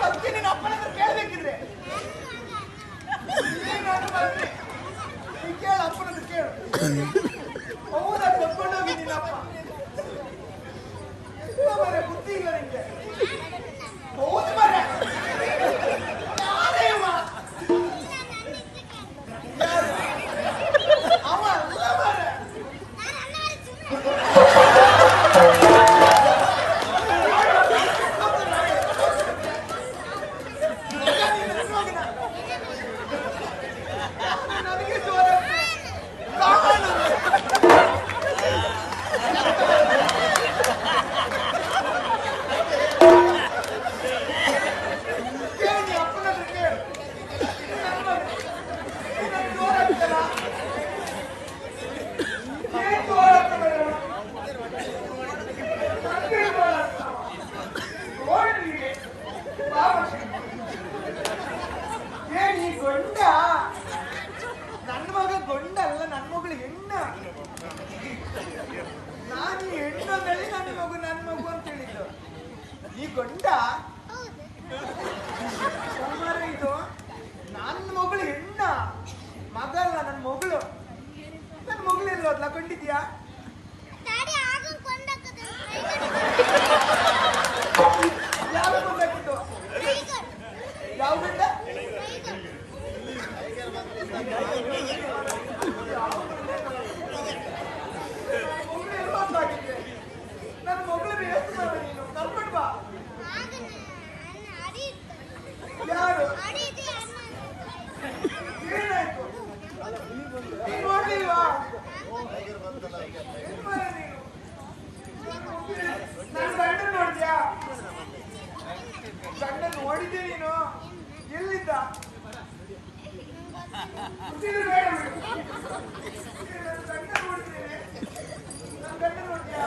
ಅದಕ್ಕೆ ನಿನ್ನ ಅಪ್ಪನ ಹತ್ರ ಕೇಳಬೇಕಿದ್ರೆ ಕೇಳ ಅಪ್ಪನ ಹತ್ರ ಕೇಳು. ಹೌದಾ ಕರ್ಕೊಂಡು ಹೋಗಿ ನಿನ್ನಪ್ಪ ಮರೆ ಬುದ್ಧಿ ಇಲ್ಲ ನಿಂಗೆ. ಹೌದು ಮರೆ ಅವ ಅಲ್ಲ ಮರೆ ನನಗೆ ಜೋರ ನನ್ನ ಮಗ ಗೊಂಡ ಅಲ್ಲ, ನನ್ನ ಮಗಳು ಹೆಣ್ಣ. ನಾನು ಹೆಣ್ಣಲ್ಲಿ ನನ್ನ ಮಗು ಅಂತ ಹೇಳಿದ್ದು. ಈ ಗೊಂಡ ಇದು ನನ್ನ ಮಗಳು ಹೆಣ್ಣ, ಮಗ ಅಲ್ಲ ನನ್ನ ಮಗಳು. ನನ್ನ ಮಗಳು ಇಲ್ವಲ್ಲ ಕೊಂಡಿದ್ಯಾ? ಯಾವ ಕೊಂಡಾಕಿದ್ದು? ಯಾವ ಗಂಡ? ನನ್ನ ಮಗಳು ವೇಸ್ಟ್ ಮಾಡ ನೀನು ಕರ್ಕೊಂಡು ಬಾ. ಯಾರು ಏನಾಯ್ತು ನೀನು ನೋಡ್ಲಿಲ್ವಾ? ನನ್ನ ಗಂಡನ ನೋಡಿದ್ಯಾ? ಗಂಡನ ನೋಡಿದ್ದೆ ನೀನು? ಎಲ್ಲಿದ್ದ? ಬೇಡ ನನ್ನ ಗಂಡ ನೋಡಿದ್ದೇನೆ. ನನ್ನ ಗಂಡ ನೋಡ್ತೀಯಾ?